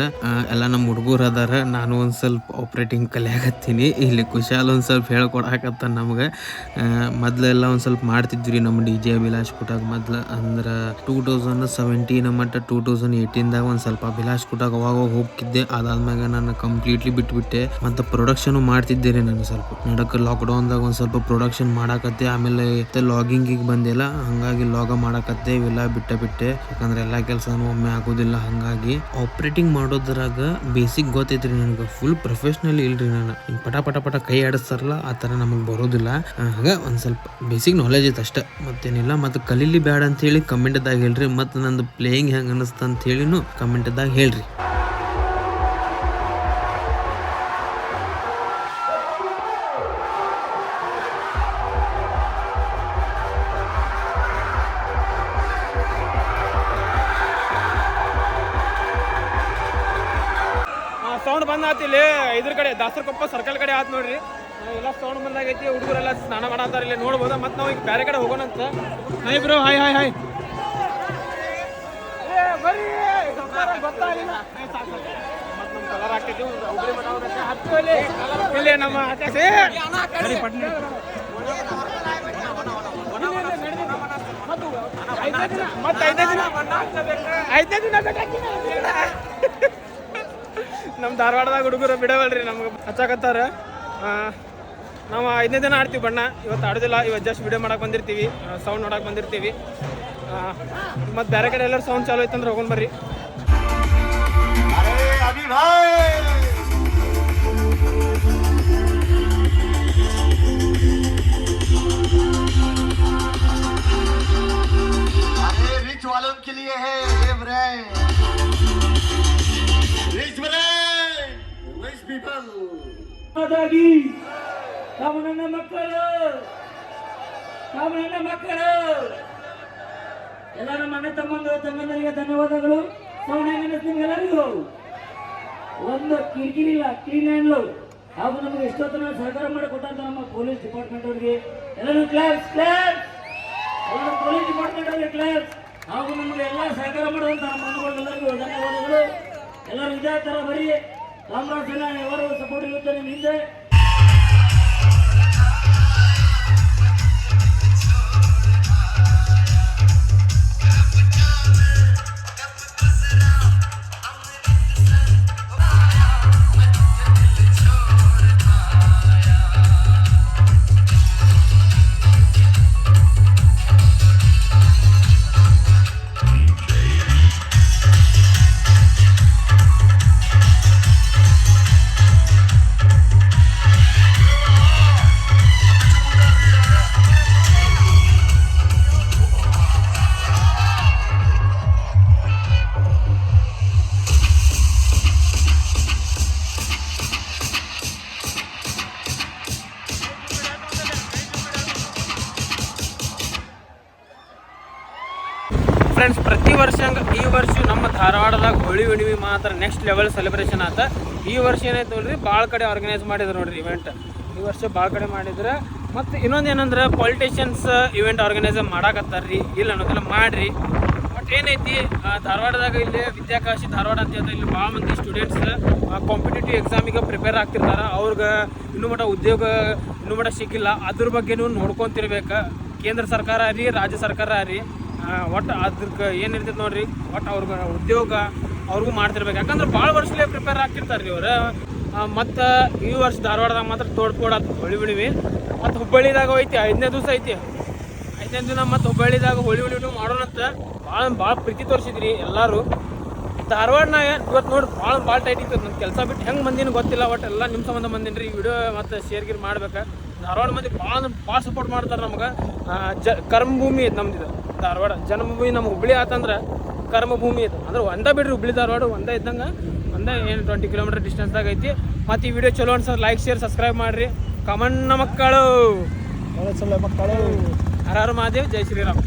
ಎಲ್ಲ ನಮ್ಮ ಹುಡುಗರು ಅದಾರ. ನಾನು ಒಂದ್ ಸ್ವಲ್ಪ ಆಪ್ರೇಟಿಂಗ್ ಕಲಿಯಾಕತ್ತೀನಿ. ಇಲ್ಲಿ ಕುಶಾಲ್ ಒಂದ್ ಸ್ವಲ್ಪ ಹೇಳ್ಕೊಡಕತ್ತ ನಮ್ಗೆ. ಮೊದ್ಲೆಲ್ಲ ಒಂದ್ ಸ್ವಲ್ಪ ಮಾಡ್ತಿದ್ವಿ ನಮ್ಮ DJ ಅಭಿಲಾಷ್ ಕುಟಾಗ್. ಮೊದ್ಲು ಅಂದ್ರ 2017 ಮಟ್ಟ 2018ದಾಗ ಒಂದ್ ಸ್ವಲ್ಪ ಅಭಿಲಾಷ್ ಕುಟಾಗ್ ಅವಾಗ ಹೋಗ್ತಿದ್ದೆ. ಅದಾದ್ಮ್ಯಾಗ ನಾನು ಕಂಪ್ಲೀಟ್ಲಿ ಬಿಟ್ಬಿಟ್ಟೆ. ಮತ್ತೆ ಪ್ರೊಡಕ್ಷನ್ ಮಾಡ್ತಿದ್ದೆ ರೀ ನಾನು ಸ್ವಲ್ಪ ನಡಕ ಲಾಕ್ಡೌನ್ದಾಗ ಒಂದ್ ಸ್ವಲ್ಪ ಪ್ರೊಡಕ್ಷನ್ ಮಾಡಾಕತ್ತೆ. ಆಮೇಲೆ ಲಾಗಿಂಗಿಗೆ ಬಂದಿಲ್ಲ, ಹಂಗಾಗಿ ಲಾಗ ಮಾಡಾಕತ್ತೆ. ಇವೆಲ್ಲ ಬಿಟ್ಟೆ ಯಾಕಂದ್ರೆ ಎಲ್ಲಾ ಕೆಲಸನೂ ಒಮ್ಮೆ ಆಗೋದಿಲ್ಲ. ಹಂಗಾಗಿ ಆಪ್ರೇಟಿಂಗ್ ಮಾಡೋದ್ರಾಗ ಬೇಸಿಕ್ ಗೊತ್ತೈತ್ರಿ ನನಗೆ, ಫುಲ್ ಪ್ರೊಫೆಷನಲ್ ಇಲ್ರಿ ನಾನು. ಪಟ ಕೈ ಆಡಿಸ್ತಾರಲ್ಲ ಆ ತರ ನಮಗ್ ಬರೋದಿಲ್ಲ. ಹಾಗ ಒಂದ್ ಸ್ವಲ್ಪ ಬೇಸಿಕ್ ನಾಲೆಜ್ ಐತೆ ಅಷ್ಟೇ, ಮತ್ತೇನಿಲ್ಲ. ಮತ್ತೆ ಕಲೀಲಿ ಬ್ಯಾಡ ಅಂತ ಹೇಳಿ ಕಮೆಂಟ್ದಾಗ ಹೇಳ್ರಿ. ಮತ್ತೆ ನಂದು ಪ್ಲೇಯಿಂಗ್ ಹೆಂಗ ಅನಿಸ್ತ ಅಂತ ಹೇಳಿನು ಕಮೆಂಟ್ದಾಗ ಹೇಳ್ರಿ. ಸೌಂಡ್ ಬಂದಾತಿ ಇಲ್ಲಿ ಇದ್ರ ಕಡೆ ದಾಸರಕೊಪ್ಪ ಸರ್ಕಲ್ ಕಡೆ ಆತ್ ನೋಡ್ರಿ. ಎಲ್ಲ ಸೌಂಡ್ ಬಂದಾಗೈತಿ, ಹುಡುಗರೆಲ್ಲ ಸ್ನಾನ ಮಾಡತ್ತಾರ ಇಲ್ಲಿ ನೋಡ್ಬೋದು. ಮತ್ತೆ ನಾವು ಈಗ ಬೇರೆ ಕಡೆ ಹೋಗೋಣ ಅಂತ. Hi bro, hi hi hi. ಗೊತ್ತಾಗಿಲ್ಲ ಮತ್ತೆ ನಮ್ಮ ಕಲರ್ ಹಾಕೈತಿ ಇಲ್ಲಿ ನಮ್ಮ ಐದನೇ ದಿನ ನಮ್ಮ ಧಾರವಾಡದಾಗ ಹುಡುಗರು ಬಿಡವಲ್ರಿ, ನಮ್ಗೆ ಹಚ್ಚಾಕತ್ತಾರ. ನಾವು 5ನೇ ದಿನ ಆಡ್ತೀವಿ ಬಣ್ಣ. ಇವತ್ತು ಆಡೋದಿಲ್ಲ, ಇವತ್ತು ಜಸ್ಟ್ ವಿಡಿಯೋ ಮಾಡಕ್ಕೆ ಬಂದಿರ್ತೀವಿ, ಸೌಂಡ್ ನೋಡಕ್ಕೆ ಬಂದಿರ್ತೀವಿ. ಮತ್ತು ಬೇರೆ ಕಡೆ ಎಲ್ಲರೂ ಸೌಂಡ್ ಚಾಲು ಐತಂದ್ರೆ ಹೋಗೋಣ ಬರ್ರಿ. रिच वालों के लिए है ये brand, rich brand, rich people. ಅದಾಗಿ ಕಾಮಣ್ಣ ಮಕ್ಕಳು ಎಲ್ಲ ನಮ್ಮ ಅಣ್ಣ ತಮ್ಮಂದರಿಗೆ ಧನ್ಯವಾದಗಳು. ಎಲ್ಲರಿಗೂ ಒಂದು ಕಿರಿಕಿರಿಲ್ಲ, ಕ್ಲೀನ್ ಹ್ಯಾಂಡ್ಲು ಹಾಗೂ ನಮಗೆ ಎಷ್ಟೊತ್ತು ಸಹಕಾರ ಮಾಡಿಕೊಟ್ಟಂತ ನಮ್ಮ ಪೊಲೀಸ್ ಡಿಪಾರ್ಟ್ಮೆಂಟ್ ಅವರಿಗೆ ಎಲ್ಲರೂ ಕ್ಲಾಸ್ ಎಲ್ಲರೂ ಪೊಲೀಸ್ ಡಿಪಾರ್ಟ್ಮೆಂಟ್ ಅವರಿಗೆ ಕ್ಲಾಸ್ ಹಾಗೂ ನಮಗೆ ಎಲ್ಲ ಸಹಕಾರ ಮಾಡುವಂತ ನಮ್ಮ ಮನೆಗಳೆಲ್ಲರಿಗೂ ಧನ್ಯವಾದಗಳು. ಎಲ್ಲರೂ ಇದೇ ತರ ಬರೀ ರಾಮರಾಜ್ ಜನ ಯಾರು ಸಪೋರ್ಟ್ ಇರುತ್ತೆ ನಿಮ್ಮ ಹಿಂದೆ. ಫ್ರೆಂಡ್ಸ್, ಪ್ರತಿ ವರ್ಷ ಈ ವರ್ಷ ನಮ್ಮ ಧಾರವಾಡದಾಗ ಹೋಳಿ ಹುಣ್ಣಿಮೆ ಮಾತ್ರ ನೆಕ್ಸ್ಟ್ ಲೆವೆಲ್ ಸೆಲೆಬ್ರೇಷನ್ ಆತ. ಈ ವರ್ಷ ಏನಾಯ್ತು ನೋಡ್ರಿ, ಭಾಳ ಕಡೆ ಆರ್ಗನೈಸ್ ಮಾಡಿದ್ರು ನೋಡ್ರಿ ಇವೆಂಟ್. ಈ ವರ್ಷ ಭಾಳ ಕಡೆ ಮಾಡಿದ್ರೆ. ಮತ್ತು ಇನ್ನೊಂದು ಏನಂದ್ರೆ ಪಾಲಿಟಿಷಿಯನ್ಸ್ ಇವೆಂಟ್ ಆರ್ಗನೈಸ್ ಮಾಡಾಕತ್ತಾರ್ರಿ, ಇಲ್ಲ ಅನ್ನೋದೆಲ್ಲ ಮಾಡಿರಿ. ಬಟ್ ಏನೈತಿ, ಧಾರವಾಡದಾಗ ಇಲ್ಲಿ ವಿದ್ಯಾಕಾಶಿ ಧಾರವಾಡ ಅಂತ ಹೇಳ್ತಾರೆ. ಇಲ್ಲಿ ಭಾಳ ಮಂದಿ ಸ್ಟೂಡೆಂಟ್ಸ್ ಕಾಂಪಿಟೇಟಿವ್ ಎಕ್ಸಾಮಿಗೆ ಪ್ರಿಪೇರ್ ಆಗ್ತಿರ್ತಾರೆ. ಅವ್ರಿಗೆ ಇನ್ನೂ ಮಟ್ಟ ಉದ್ಯೋಗ ಇನ್ನೂ ಮಟ್ಟ ಸಿಕ್ಕಿಲ್ಲ. ಅದ್ರ ಬಗ್ಗೆನೂ ನೋಡ್ಕೊತಿರ್ಬೇಕು. ಕೇಂದ್ರ ಸರ್ಕಾರ ರೀ, ರಾಜ್ಯ ಸರ್ಕಾರ ರೀ, ಒಟ್ಟು ಅದಕ್ಕೆ ಏನಿರ್ತೈತೆ ನೋಡ್ರಿ, ಒಟ್ಟು ಅವ್ರಿಗೆ ಉದ್ಯೋಗ ಅವ್ರಿಗೂ ಮಾಡ್ತಿರ್ಬೇಕು. ಯಾಕಂದ್ರೆ ಭಾಳ ವರ್ಷಲೇ ಪ್ರಿಪೇರ್ ಆಗ್ತಿರ್ತಾರೆ ರೀ ಅವ್ರು. ಮತ್ತು ಈ ವರ್ಷ ಧಾರವಾಡದಾಗ ಮಾತ್ರ ತೋಡ್ಕೊಡೋದು ಹೋಳಿ ಹುಣ್ಣಿಮೆ. ಮತ್ತು ಹುಬ್ಬಳ್ಳಿದಾಗ ಐತಿ 5ನೇ ದಿವಸ ಐತಿ. 5ನೇ ದಿನ ಮತ್ತು ಹುಬ್ಬಳ್ಳಿದಾಗ ಹೋಳಿ ಹುಣ್ಣಿಮೆ ಮಾಡೋಣಂತ ಭಾಳ ಪ್ರೀತಿ ತೋರಿಸಿದ್ರಿ ಎಲ್ಲರೂ. ಧಾರವಾಡನ ಇವತ್ತು ನೋಡಿ ಭಾಳ ಟೈಟ್ ಇತ್ತು. ನನ್ನ ಕೆಲಸ ಬಿಟ್ಟು ಹೆಂಗೆ ಮಂದಿನ ಗೊತ್ತಿಲ್ಲ, ಒಟ್ಟು ಎಲ್ಲ ನಿಮ್ಮ ಸಂಬಂಧ ಬಂದಿನಿ ರೀ. ವಿಡಿಯೋ ಮತ್ತು ಶೇರ್ ಮಾಡ್ಬೇಕು. ಧಾರವಾಡ ಮಂದಿ ಭಾಳ ಸಪೋರ್ಟ್ ಮಾಡ್ತಾರೆ ನಮ್ಗೆ. ಕರ್ಮಭೂಮಿ ಐತೆ ನಮ್ದು ಧಾರವಾಡ. ಜನ್ಮಭೂಮಿ ನಮ್ಮ ಹುಬ್ಳಿ ಆತಂದ್ರೆ ಕರ್ಮಭೂಮಿ ಐತೆ. ಅಂದ್ರೆ ಒಂದೇ ಬಿಡ್ರಿ, ಹುಬ್ಳಿ ಧಾರವಾಡ ಒಂದೇ ಇದ್ದಂಗೆ, ಒಂದೇ ಏನು 20 ಕಿಲೋಮೀಟರ್ ಡಿಸ್ಟೆನ್ಸ್ದಾಗ ಐತಿ. ಮತ್ತು ಈ ವಿಡಿಯೋ ಚಲೋ ಅನ್ಸೋದು ಲೈಕ್ ಶೇರ್ ಸಬ್ಸ್ಕ್ರೈಬ್ ಮಾಡಿರಿ. ಕಮಣ್ಣ ಮಕ್ಕಳು, ಹರ ಹರ ಮಹಾದೇವ್, ಜೈ ಶ್ರೀರಾಮ್.